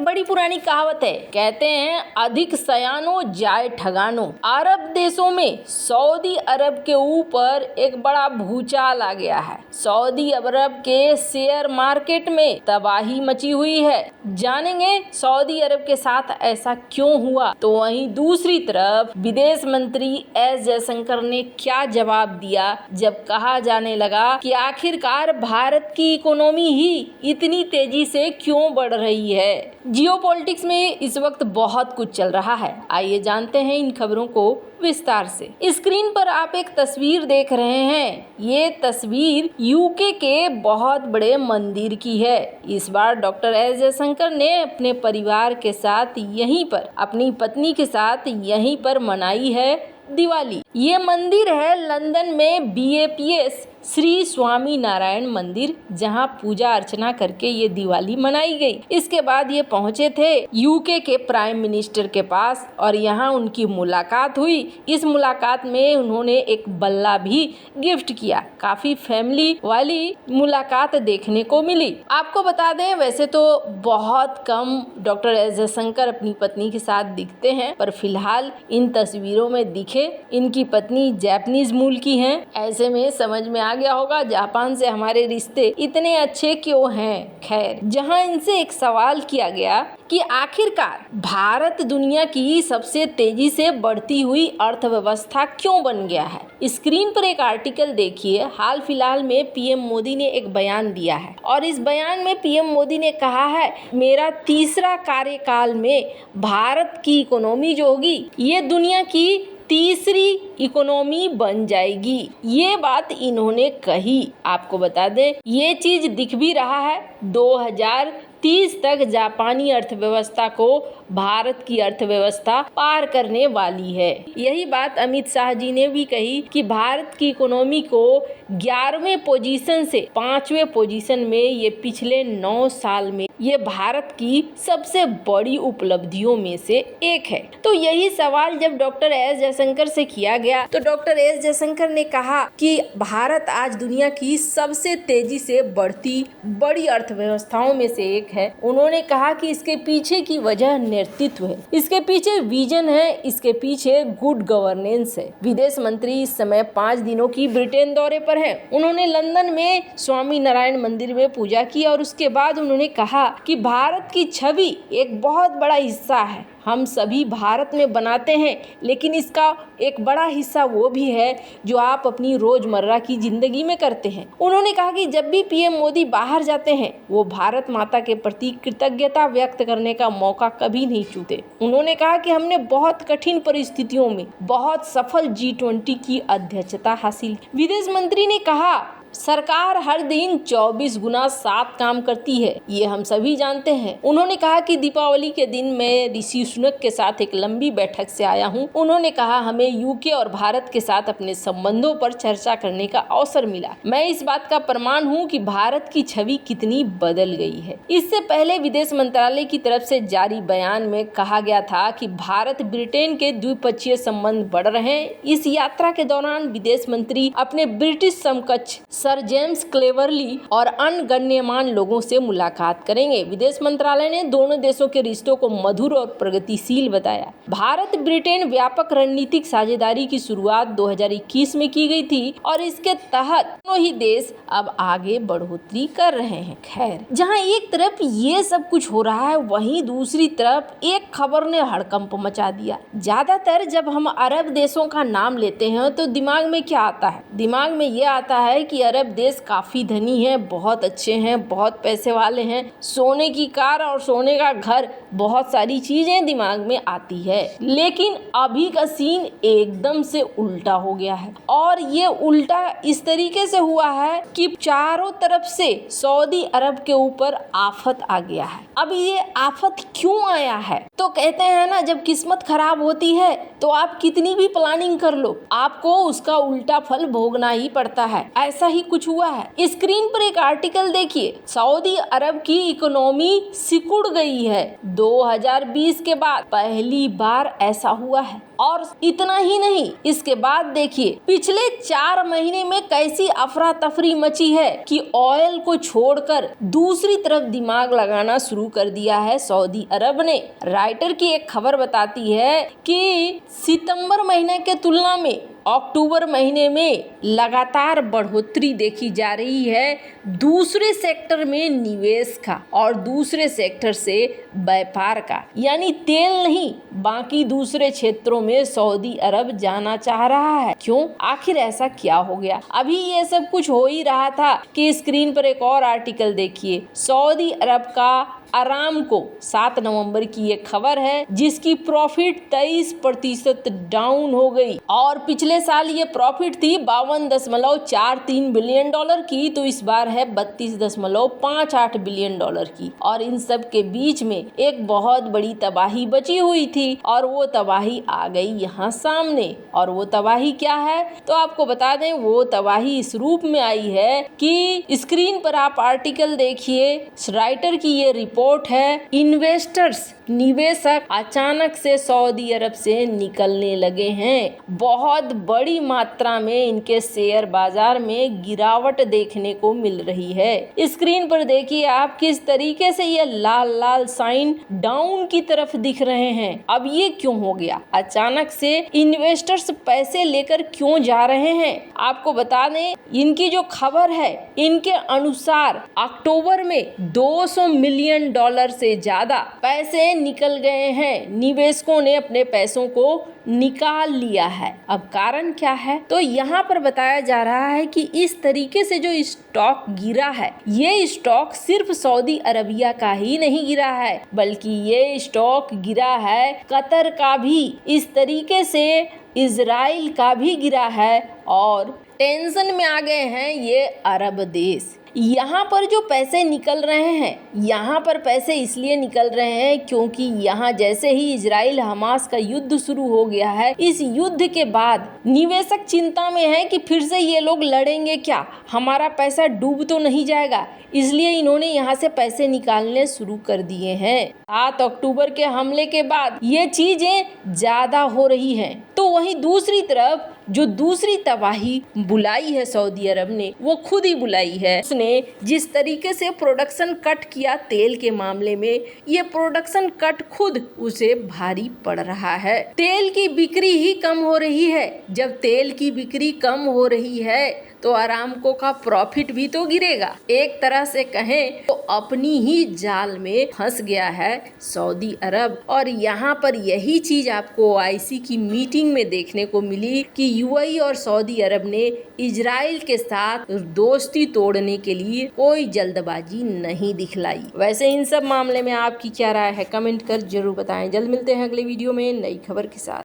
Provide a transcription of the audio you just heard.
बड़ी पुरानी कहावत है, कहते हैं अधिक सयानो जाए ठगानो। अरब देशों में सऊदी अरब के ऊपर एक बड़ा भूचाल आ गया है। सऊदी अरब के शेयर मार्केट में तबाही मची हुई है। जानेंगे सऊदी अरब के साथ ऐसा क्यों हुआ। तो वहीं दूसरी तरफ विदेश मंत्री एस जयशंकर ने क्या जवाब दिया जब कहा जाने लगा कि आखिरकार भारत की इकोनॉमी ही इतनी तेजी से क्यों बढ़ रही है। जियोपॉलिटिक्स में इस वक्त बहुत कुछ चल रहा है। आइए जानते हैं इन खबरों को विस्तार से। स्क्रीन पर आप एक तस्वीर देख रहे हैं। ये तस्वीर यूके के बहुत बड़े मंदिर की है। इस बार डॉक्टर एस जयशंकर ने अपने परिवार के साथ यहीं पर, अपनी पत्नी के साथ यहीं पर मनाई है दिवाली। ये मंदिर है लंदन में BAPS श्री स्वामी नारायण मंदिर, जहां पूजा अर्चना करके ये दिवाली मनाई गई। इसके बाद ये पहुंचे थे यूके के प्राइम मिनिस्टर के पास और यहाँ उनकी मुलाकात हुई। इस मुलाकात में उन्होंने एक बल्ला भी गिफ्ट किया। काफी फैमिली वाली मुलाकात देखने को मिली। आपको बता दें, वैसे तो बहुत कम डॉक्टर एस जयशंकर अपनी पत्नी के साथ दिखते हैं, पर फिलहाल इन तस्वीरों में दिखे इनकी पत्नी जापानीज मूल की हैं। ऐसे में समझ में आ गया होगा जापान से हमारे रिश्ते इतने अच्छे क्यों हैं। खैर, जहां इनसे एक सवाल किया गया कि आखिरकार भारत दुनिया की सबसे तेजी से बढ़ती हुई अर्थव्यवस्था क्यों बन गया है। स्क्रीन पर एक आर्टिकल देखिए। हाल फिलहाल में PM मोदी ने एक बयान दिया है और इस बयान में PM मोदी ने कहा है, मेरा तीसरा कार्यकाल में भारत की इकोनॉमी जो होगी ये दुनिया की तीसरी इकोनॉमी बन जाएगी। ये बात इन्होंने कही। आपको बता दें, ये चीज दिख भी रहा है। 2030 तक जापानी अर्थव्यवस्था को भारत की अर्थव्यवस्था पार करने वाली है। यही बात अमित शाह जी ने भी कही कि भारत की इकोनॉमी को 11वें पोजीशन से 5वें पोजीशन में ये पिछले 9 साल में ये भारत की सबसे बड़ी उपलब्धियों में से एक है। तो यही सवाल जब डॉक्टर एस जयशंकर से किया गया तो डॉक्टर एस जयशंकर ने कहा कि भारत आज दुनिया की सबसे तेजी से बढ़ती बड़ी अर्थव्यवस्थाओं में से एक है। उन्होंने कहा कि इसके पीछे की वजह नेतृत्व है, इसके पीछे विजन है, इसके पीछे गुड गवर्नेंस है। विदेश मंत्री इस समय 5 दिनों की ब्रिटेन दौरे पर है। उन्होंने लंदन में स्वामी नारायण मंदिर में पूजा की और उसके बाद उन्होंने कहा कि भारत की छवि एक बहुत बड़ा हिस्सा है, हम सभी भारत में बनाते हैं, लेकिन इसका एक बड़ा हिस्सा वो भी है जो आप अपनी रोजमर्रा की जिंदगी में करते हैं। उन्होंने कहा कि जब भी PM मोदी बाहर जाते हैं वो भारत माता के प्रति कृतज्ञता व्यक्त करने का मौका कभी नहीं चूकते। उन्होंने कहा कि हमने बहुत कठिन परिस्थितियों में बहुत सफल G20 की अध्यक्षता हासिल। विदेश मंत्री ने कहा, सरकार हर दिन 24 गुना 7 काम करती है, ये हम सभी जानते हैं। उन्होंने कहा कि दीपावली के दिन मैं ऋषि सुनक के साथ एक लंबी बैठक से आया हूँ। उन्होंने कहा हमें यूके और भारत के साथ अपने संबंधों पर चर्चा करने का अवसर मिला। मैं इस बात का प्रमाण हूँ कि भारत की छवि कितनी बदल गई है। इससे पहले विदेश मंत्रालय की तरफ से जारी बयान में कहा गया था कि भारत ब्रिटेन के द्विपक्षीय संबंध बढ़ रहे हैं। इस यात्रा के दौरान विदेश मंत्री अपने ब्रिटिश समकक्ष सर जेम्स क्लेवरली और अन्य गण्यमान्य लोगों से मुलाकात करेंगे। विदेश मंत्रालय ने दोनों देशों के रिश्तों को मधुर और प्रगतिशील बताया। भारत ब्रिटेन व्यापक रणनीतिक साझेदारी की शुरुआत 2021 में की गई थी और इसके तहत दोनों ही देश अब आगे बढ़ोतरी कर रहे हैं। खैर, जहां एक तरफ ये सब कुछ हो रहा है, वहीं दूसरी तरफ एक खबर ने हड़कंप मचा दिया। ज्यादातर जब हम अरब देशों का नाम लेते हैं तो दिमाग में क्या आता है? दिमाग में ये आता है कि अरब देश काफी धनी है, बहुत अच्छे हैं, बहुत पैसे वाले हैं, सोने की कार और सोने का घर, बहुत सारी चीजें दिमाग में आती है। लेकिन अभी का सीन एकदम से उल्टा हो गया है और ये उल्टा इस तरीके से हुआ है कि चारों तरफ से सऊदी अरब के ऊपर आफत आ गया है। अब ये आफत क्यों आया है? तो कहते हैं ना, जब किस्मत खराब होती है तो आप कितनी भी प्लानिंग कर लो, आपको उसका उल्टा फल भोगना ही पड़ता है। ऐसा ही कुछ हुआ है। स्क्रीन पर एक आर्टिकल देखिए, सऊदी अरब की इकोनॉमी सिकुड़ गई है। 2020 के बाद पहली बार ऐसा हुआ है। और इतना ही नहीं, इसके बाद देखिए पिछले 4 महीने में कैसी अफरा तफरी मची है कि ऑयल को छोड़कर दूसरी तरफ दिमाग लगाना शुरू कर दिया है सऊदी अरब ने। राइटर की एक खबर बताती है कि सितंबर महीने के तुलना में अक्टूबर महीने में लगातार बढ़ोतरी देखी जा रही है दूसरे सेक्टर में निवेश का और दूसरे सेक्टर से व्यापार का, यानी तेल नहीं बाकी दूसरे क्षेत्रों में सऊदी अरब जाना चाह रहा है। क्यों, आखिर ऐसा क्या हो गया? अभी ये सब कुछ हो ही रहा था कि स्क्रीन पर एक और आर्टिकल देखिए, सऊदी अरब का अरामको 7 नवंबर की ये खबर है जिसकी प्रॉफिट 23% डाउन हो गई और पिछले साल ये प्रॉफिट थी $52.43 बिलियन की, तो इस बार है $32.58 बिलियन की। और इन सब के बीच में एक बहुत बड़ी तबाही बची हुई थी और वो तबाही आ गई यहाँ सामने। और वो तबाही क्या है तो आपको बता दें, वो तबाही इस रूप में आई है कि स्क्रीन पर आप आर्टिकल देखिए, राइटर की ये रिपोर्ट है, इन्वेस्टर्स निवेशक अचानक से सऊदी अरब से निकलने लगे हैं। बहुत बड़ी मात्रा में इनके शेयर बाजार में गिरावट देखने को मिल रही है। स्क्रीन पर देखिए आप किस तरीके से ये लाल लाल साइन डाउन की तरफ दिख रहे हैं। अब ये क्यों हो गया? अचानक से इन्वेस्टर्स पैसे लेकर क्यों जा रहे हैं? आपको बता दें, इनकी जो खबर है इनके अनुसार अक्टूबर में $200 मिलियन से ज्यादा पैसे निकल गए हैं। निवेशकों ने अपने पैसों को निकाल लिया है। अब कारण क्या है तो यहाँ पर बताया जा रहा है कि इस तरीके से जो स्टॉक गिरा है, ये स्टॉक सिर्फ सऊदी अरबिया का ही नहीं गिरा है बल्कि ये स्टॉक गिरा है कतर का भी, इस तरीके से इजराइल का भी गिरा है और टेंशन में आ गए हैं ये अरब देश। यहाँ पर जो पैसे निकल रहे हैं, यहाँ पर पैसे इसलिए निकल रहे हैं क्योंकि यहाँ जैसे ही इजराइल हमास का युद्ध शुरू हो गया है, इस युद्ध के बाद निवेशक चिंता में है कि फिर से ये लोग लड़ेंगे क्या, हमारा पैसा डूब तो नहीं जाएगा, इसलिए इन्होंने यहाँ से पैसे निकालने शुरू कर दिए हैं। 7 अक्टूबर के हमले के बाद ये चीजें ज्यादा हो रही हैं। तो वहीं दूसरी तरफ जो दूसरी तबाही बुलाई है सऊदी अरब ने, वो खुद ही बुलाई है। उसने जिस तरीके से प्रोडक्शन कट किया तेल के मामले में, ये प्रोडक्शन कट खुद उसे भारी पड़ रहा है। तेल की बिक्री ही कम हो रही है। जब तेल की बिक्री कम हो रही है तो अरामको का प्रॉफिट भी तो गिरेगा। एक तरह से कहें तो अपनी ही जाल में फंस गया है सऊदी अरब। और यहाँ पर यही चीज आपको OIC की मीटिंग में देखने को मिली कि UAE और सऊदी अरब ने इजराइल के साथ दोस्ती तोड़ने के लिए कोई जल्दबाजी नहीं दिखलाई। वैसे इन सब मामले में आपकी क्या राय है, कमेंट कर जरूर बताएं। जल्द मिलते हैं अगले वीडियो में नई खबर के साथ।